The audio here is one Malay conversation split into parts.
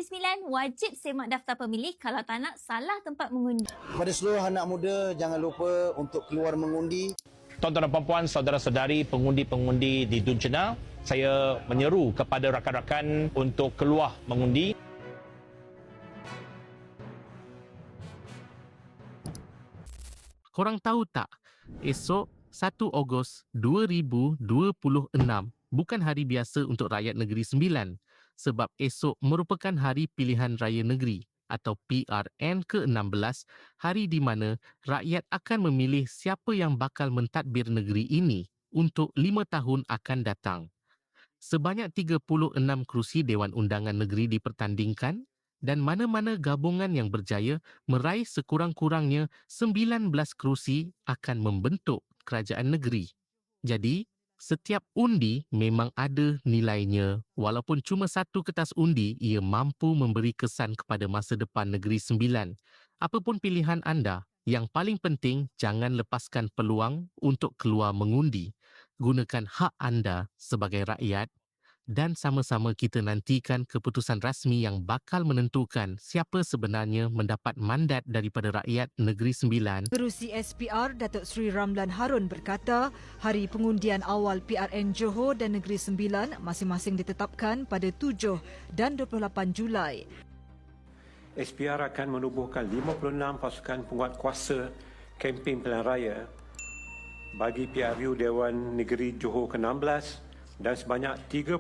Negeri Sembilan wajib semak daftar pemilih kalau tak nak salah tempat mengundi. Kepada seluruh anak muda, jangan lupa untuk keluar mengundi. Tuan-tuan dan puan-puan, saudara-saudari, pengundi-pengundi di Dun Cena, saya menyeru kepada rakan-rakan untuk keluar mengundi. Korang tahu tak, esok 1 Ogos 2026 bukan hari biasa untuk rakyat Negeri Sembilan sebab esok merupakan Hari Pilihan Raya Negeri atau PRN ke-16, hari di mana rakyat akan memilih siapa yang bakal mentadbir negeri ini untuk 5 tahun akan datang. Sebanyak 36 kerusi Dewan Undangan Negeri dipertandingkan dan mana-mana gabungan yang berjaya meraih sekurang-kurangnya 19 kerusi akan membentuk kerajaan negeri. Jadi, setiap undi memang ada nilainya. Walaupun cuma satu kertas undi, ia mampu memberi kesan kepada masa depan Negeri Sembilan. Apapun pilihan anda, yang paling penting jangan lepaskan peluang untuk keluar mengundi. Gunakan hak anda sebagai rakyat dan sama-sama kita nantikan keputusan rasmi yang bakal menentukan siapa sebenarnya mendapat mandat daripada rakyat Negeri Sembilan. Kerusi SPR Datuk Seri Ramlan Harun berkata, hari pengundian awal PRN Johor dan Negeri Sembilan masing-masing ditetapkan pada 7 dan 28 Julai. SPR akan menubuhkan 56 pasukan penguatkuasa kempen pilihan raya bagi PRU Dewan Negeri Johor ke-16 dan sebanyak 36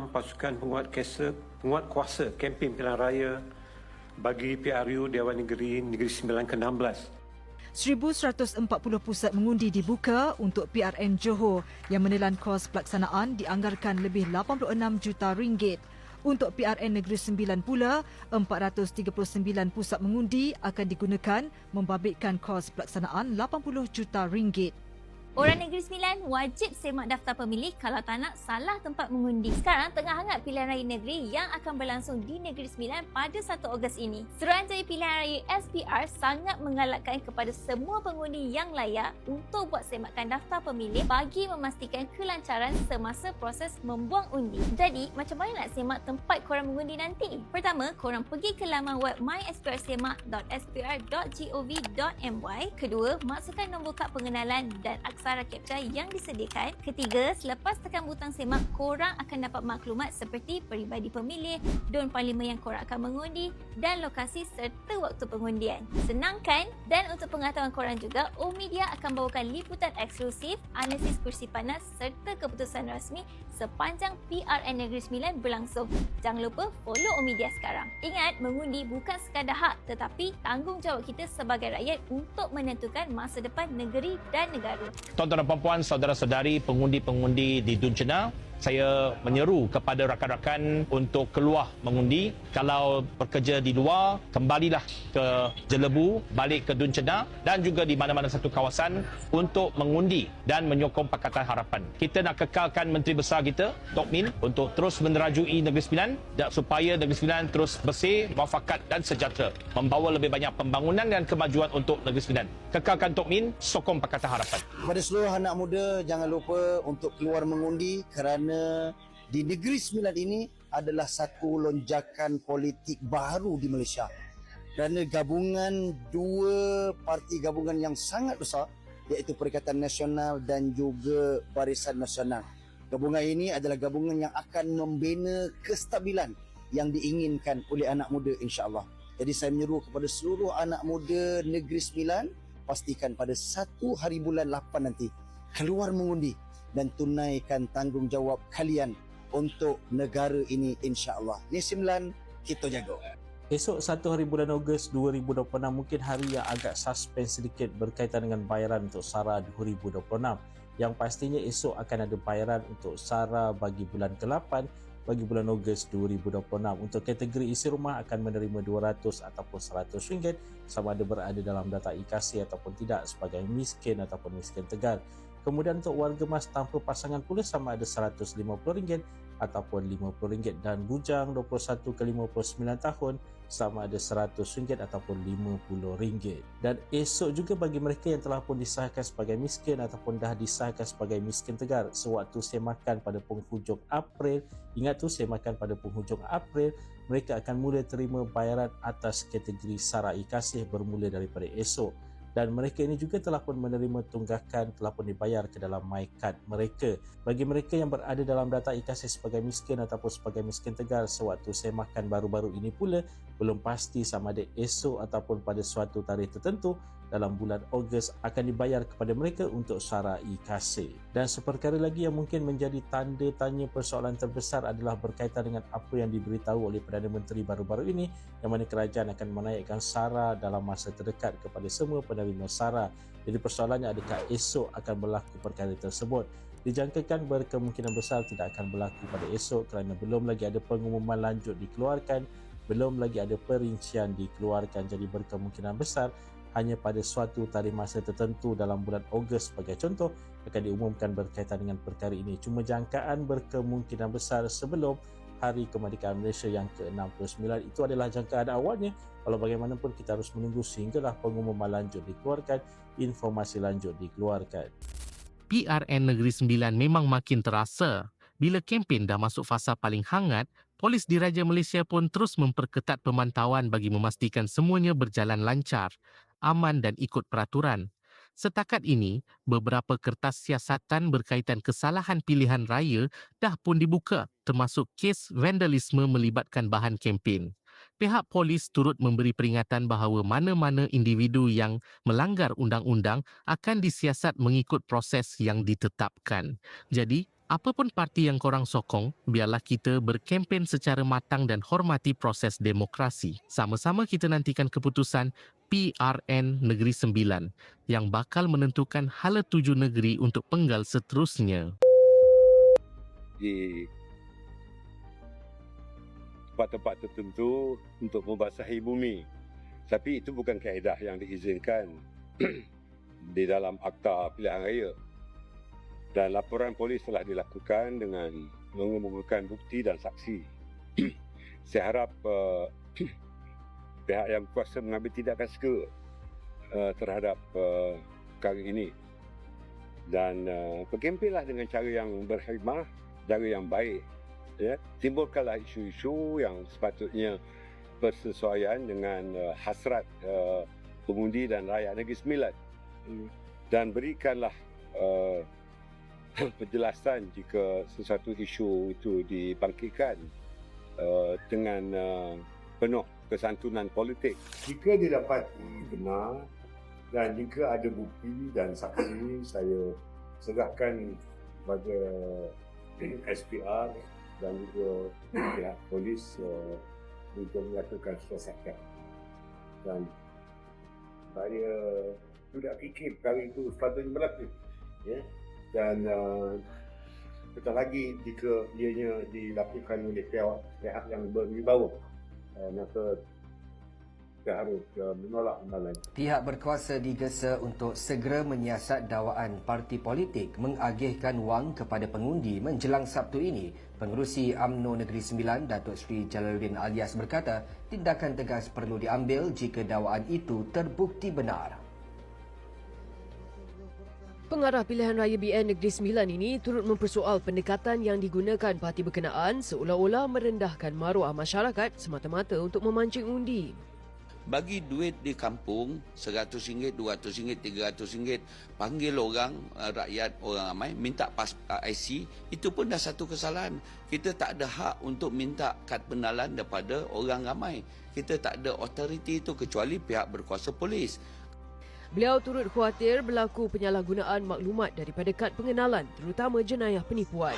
pasukan penguatkuasa kempen pilihan raya bagi PRU Dewan Negeri Sembilan ke-16. 1,140 pusat mengundi dibuka untuk PRN Johor yang menelan kos pelaksanaan dianggarkan lebih 86 juta ringgit. Untuk PRN Negeri Sembilan pula, 439 pusat mengundi akan digunakan membabitkan kos pelaksanaan 80 juta ringgit. Orang Negeri Sembilan wajib semak daftar pemilih kalau tak nak salah tempat mengundi. Sekarang tengah hangat pilihan raya negeri yang akan berlangsung di Negeri Sembilan pada 1 Ogos ini. Suruhanjaya Pilihan Raya SPR sangat menggalakkan kepada semua pengundi yang layak untuk buat semakan daftar pemilih bagi memastikan kelancaran semasa proses membuang undi. Jadi, macam mana nak semak tempat korang mengundi nanti? Pertama, korang pergi ke laman web mysprsemak.spr.gov.my. Kedua, masukkan nombor kad pengenalan dan aksara captcha yang disediakan. Ketiga, selepas tekan butang semak, korang akan dapat maklumat seperti peribadi pemilih, DUN Parlimen yang korang akan mengundi dan lokasi serta waktu pengundian. Senang kan? Dan untuk pengetahuan korang juga, Omedia akan bawakan liputan eksklusif, analisis kursi panas serta keputusan rasmi sepanjang PRN Negeri Sembilan berlangsung. Jangan lupa follow Omedia sekarang. Ingat, mengundi bukan sekadar hak tetapi tanggungjawab kita sebagai rakyat untuk menentukan masa depan negeri dan negara. Tuan-tuan dan puan-puan, saudara-saudari, pengundi-pengundi di Dun Cena, saya menyeru kepada rakan-rakan untuk keluar mengundi. Kalau bekerja di luar, kembalilah ke Jelebu, balik ke Dun Cena dan juga di mana-mana satu kawasan untuk mengundi dan menyokong Pakatan Harapan. Kita nak kekalkan Menteri Besar kita, Tok Min, untuk terus menerajui Negeri Sembilan supaya Negeri Sembilan terus bersih, muafakat dan sejahtera. Membawa lebih banyak pembangunan dan kemajuan untuk Negeri Sembilan. Kekalkan Tok Min, sokong Pakatan Harapan. Kepada seluruh anak muda, jangan lupa untuk keluar mengundi kerana di Negeri Sembilan ini adalah satu lonjakan politik baru di Malaysia. Kerana gabungan dua parti gabungan yang sangat besar, iaitu Perikatan Nasional dan juga Barisan Nasional. Gabungan ini adalah gabungan yang akan membina kestabilan yang diinginkan oleh anak muda, insya-Allah. Jadi saya menyeru kepada seluruh anak muda Negeri Sembilan, pastikan pada 1 hari bulan 8 nanti keluar mengundi dan tunaikan tanggungjawab kalian untuk negara ini, insya-Allah. Negeri Sembilan, kita jaga. Esok 1 hari bulan Ogos 2026 mungkin hari yang agak suspens sedikit berkaitan dengan bayaran untuk SARA 2026. Yang pastinya esok akan ada bayaran untuk SARA bagi bulan ke-8 bagi bulan Ogos 2026. Untuk kategori isi rumah akan menerima 200 ataupun RM100 sama ada berada dalam data IKASI ataupun tidak sebagai miskin ataupun miskin tegar. Kemudian untuk warga mas tanpa pasangan pula sama ada RM150 ataupun RM50 dan bujang 21 ke 59 tahun sama ada RM100 ataupun RM50. Dan esok juga bagi mereka yang telah pun disahkan sebagai miskin ataupun dah disahkan sebagai miskin tegar sewaktu semakan pada penghujung April, ingat tu semakan pada penghujung April mereka akan mula terima bayaran atas kategori sara e-Kasih bermula daripada esok. Dan mereka ini juga telah pun menerima tunggakan telah pun dibayar ke dalam MyCard mereka. Bagi mereka yang berada dalam data e-Kasih sebagai miskin ataupun sebagai miskin tegar sewaktu semakan baru-baru ini pula, belum pasti sama ada esok ataupun pada suatu tarikh tertentu dalam bulan Ogos akan dibayar kepada mereka untuk sara e-Kasih. Dan seperkara lagi yang mungkin menjadi tanda tanya persoalan terbesar adalah berkaitan dengan apa yang diberitahu oleh Perdana Menteri baru-baru ini, yang mana kerajaan akan menaikkan sara dalam masa terdekat kepada semua penerima sara. Jadi persoalannya, adakah esok akan berlaku perkara tersebut? Dijangkakan berkemungkinan besar tidak akan berlaku pada esok kerana belum lagi ada pengumuman lanjut dikeluarkan, belum lagi ada perincian dikeluarkan. Jadi berkemungkinan besar hanya pada suatu tarikh masa tertentu dalam bulan Ogos sebagai contoh akan diumumkan berkaitan dengan perkara ini. Cuma jangkaan berkemungkinan besar sebelum Hari Kemerdekaan Malaysia yang ke-69. Itu adalah jangkaan awalnya. Walau bagaimanapun kita harus menunggu sehinggalah pengumuman lanjut dikeluarkan, informasi lanjut dikeluarkan. PRN Negeri Sembilan memang makin terasa. Bila kempen dah masuk fasa paling hangat, polis diraja Malaysia pun terus memperketat pemantauan bagi memastikan semuanya berjalan lancar, aman dan ikut peraturan. Setakat ini, beberapa kertas siasatan berkaitan kesalahan pilihan raya dah pun dibuka, termasuk kes vandalisme melibatkan bahan kempen. Pihak polis turut memberi peringatan bahawa mana-mana individu yang melanggar undang-undang akan disiasat mengikut proses yang ditetapkan. Jadi, apapun parti yang korang sokong, biarlah kita berkempen secara matang dan hormati proses demokrasi. Sama-sama kita nantikan keputusan PRN Negeri Sembilan yang bakal menentukan hala tuju negeri untuk penggal seterusnya. Di tempat-tempat tertentu untuk membasahi bumi. Tapi itu bukan kaedah yang diizinkan di dalam Akta Pilihan Raya. Dan laporan polis telah dilakukan dengan mengumpulkan bukti dan saksi. Saya harap pihak yang berkuasa mengambil tindakan segera terhadap perkara ini. Dan berkempenlah dengan cara yang berkhidmah, cara yang baik. Ya, timbulkanlah isu-isu yang sepatutnya bersesuaian dengan hasrat pengundi dan rakyat Negeri Sembilan. Dan berikanlah penjelasan jika sesuatu isu itu dibangkitkan dengan penuh kesantunan politik. Jika didapati benar dan jika ada bukti dan saksi, saya serahkan kepada SPR dan juga pihak polis untuk melakukan siasatan. Dan saya tidak fikir perkara itu sepatutnya berlaku. Ya? Dan betul lagi jika ianya dilakukan oleh pihak yang berwibawa, maka kita harus menolak amalan. Pihak berkuasa digesa untuk segera menyiasat dakwaan parti politik mengagihkan wang kepada pengundi menjelang Sabtu ini. Pengerusi UMNO Negeri Sembilan, Datuk Seri Jalaluddin Alias berkata, tindakan tegas perlu diambil jika dakwaan itu terbukti benar. Pengarah pilihan raya BN Negeri Sembilan ini turut mempersoal pendekatan yang digunakan parti berkenaan seolah-olah merendahkan maruah masyarakat semata-mata untuk memancing undi. Bagi duit di kampung RM100, RM200, RM300, panggil orang, rakyat, orang ramai, minta pas IC, itu pun dah satu kesalahan. Kita tak ada hak untuk minta kad pengenalan daripada orang ramai. Kita tak ada otoriti itu kecuali pihak berkuasa polis. Beliau turut khawatir berlaku penyalahgunaan maklumat daripada kad pengenalan, terutama jenayah penipuan.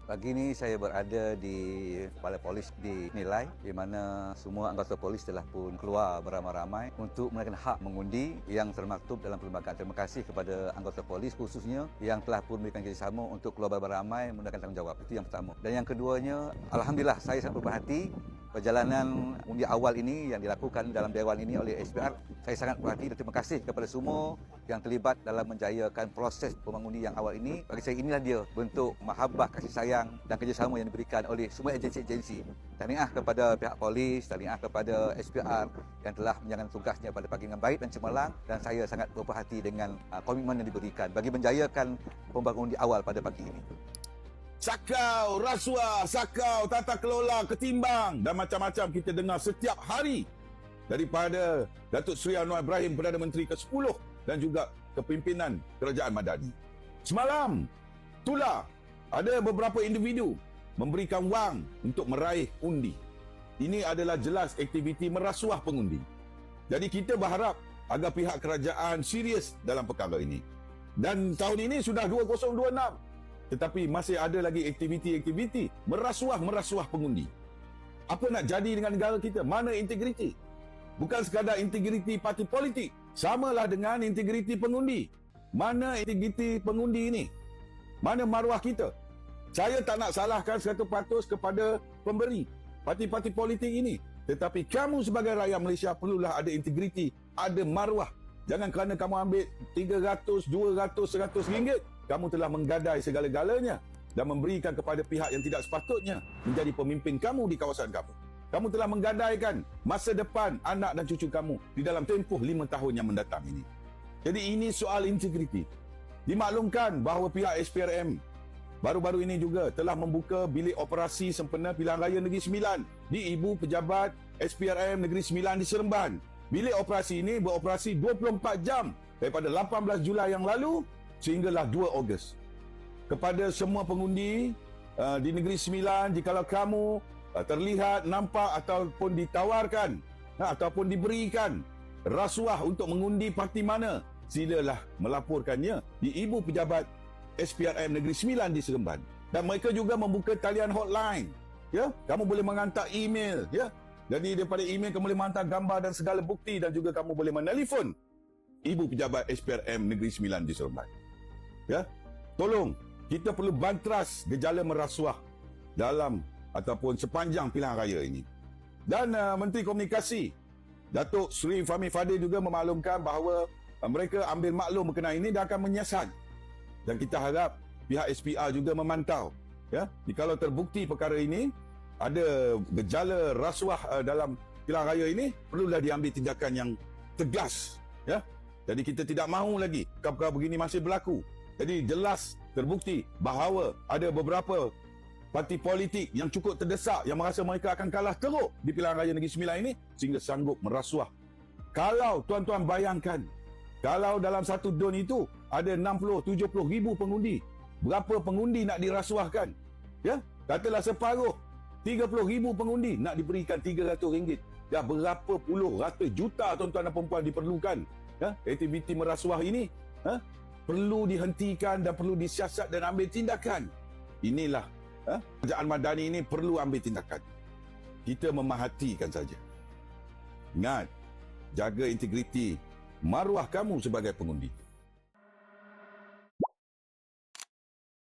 Pagi ini saya berada di Balai Polis di Nilai, di mana semua anggota polis telah pun keluar beramai-ramai untuk menaikkan hak mengundi yang termaktub dalam perlembagaan. Terima kasih kepada anggota polis khususnya yang telah pun memberikan kerjasama untuk keluar beramai menggunakan tanggungjawab. Itu yang pertama. Dan yang keduanya, alhamdulillah saya sangat berhati perjalanan undi awal ini yang dilakukan dalam dewan ini oleh SPR, saya sangat berhati dan terima kasih kepada semua yang terlibat dalam menjayakan proses pemengundi yang awal ini. Bagi saya inilah dia bentuk mahabbah, kasih sayang dan kerjasama yang diberikan oleh semua agensi-agensi. Tahniah kepada pihak polis, tahniah kepada SPR yang telah menjalankan tugasnya pada pagi dengan baik dan cemerlang, dan saya sangat berhati dengan komitmen yang diberikan bagi menjayakan pembangunan undi awal pada pagi ini. Sakau, rasuah, sakau, tata kelola, ketimbang dan macam-macam kita dengar setiap hari daripada Datuk Seri Anwar Ibrahim, Perdana Menteri ke-10 dan juga kepimpinan Kerajaan Madani. Semalam, itulah ada beberapa individu memberikan wang untuk meraih undi. Ini adalah jelas aktiviti merasuah pengundi. Jadi kita berharap agar pihak kerajaan serius dalam perkara ini. Dan tahun ini sudah 2026. Tetapi masih ada lagi aktiviti-aktiviti merasuah pengundi. Apa nak jadi dengan negara kita? Mana integriti? Bukan sekadar integriti parti politik. Samalah dengan integriti pengundi. Mana integriti pengundi ini? Mana maruah kita? Saya tak nak salahkan 100% kepada pemberi parti-parti politik ini. Tetapi kamu sebagai rakyat Malaysia perlulah ada integriti, ada maruah. Jangan kerana kamu ambil 300, 200, 100 ringgit, kamu telah menggadai segala-galanya dan memberikan kepada pihak yang tidak sepatutnya menjadi pemimpin kamu di kawasan kamu. Kamu telah menggadaikan masa depan anak dan cucu kamu di dalam tempoh 5 tahun yang mendatang ini. Jadi ini soal integriti. Dimaklumkan bahawa pihak SPRM baru-baru ini juga telah membuka bilik operasi sempena Pilihan Raya Negeri Sembilan di Ibu Pejabat SPRM Negeri Sembilan di Seremban. Bilik operasi ini beroperasi 24 jam daripada 18 Julai yang lalu sehinggalah 2 Ogos. Kepada semua pengundi di Negeri Sembilan, jikalau kamu terlihat, nampak ataupun ditawarkan ataupun diberikan rasuah untuk mengundi parti mana, silalah melaporkannya di Ibu Pejabat SPRM Negeri Sembilan di Seremban. Dan mereka juga membuka talian hotline. Ya, kamu boleh menghantar email, ya. Jadi daripada email kamu boleh menghantar gambar dan segala bukti, dan juga kamu boleh menelefon Ibu Pejabat SPRM Negeri Sembilan di Seremban. Ya, tolong, kita perlu bantras gejala merasuah dalam ataupun sepanjang pilihan raya ini. Dan Menteri Komunikasi Datuk Seri Fahmi Fadil juga memaklumkan bahawa mereka ambil maklum berkenaan ini dan akan menyiasat. Dan kita harap pihak SPR juga memantau. Ya, jikalau terbukti perkara ini ada gejala rasuah dalam pilihan raya ini, perlulah diambil tindakan yang tegas. Ya, jadi kita tidak mahu lagi perkara begini masih berlaku. Jadi jelas terbukti bahawa ada beberapa parti politik yang cukup terdesak yang merasa mereka akan kalah teruk di Pilihan Raya Negeri Sembilan ini sehingga sanggup merasuah. Kalau tuan-tuan bayangkan, kalau dalam satu DUN itu ada 60-70 ribu pengundi, berapa pengundi nak dirasuahkan? Ya, katalah separuh, 30 ribu pengundi nak diberikan RM300. Ya, berapa puluh ratus juta tuan-tuan dan perempuan diperlukan. Ya, aktiviti merasuah ini perlu dihentikan dan perlu disiasat dan ambil tindakan. Inilah Kerajaan Madani ini perlu ambil tindakan. Kita memerhatikan saja. Ingat, jaga integriti maruah kamu sebagai pengundi.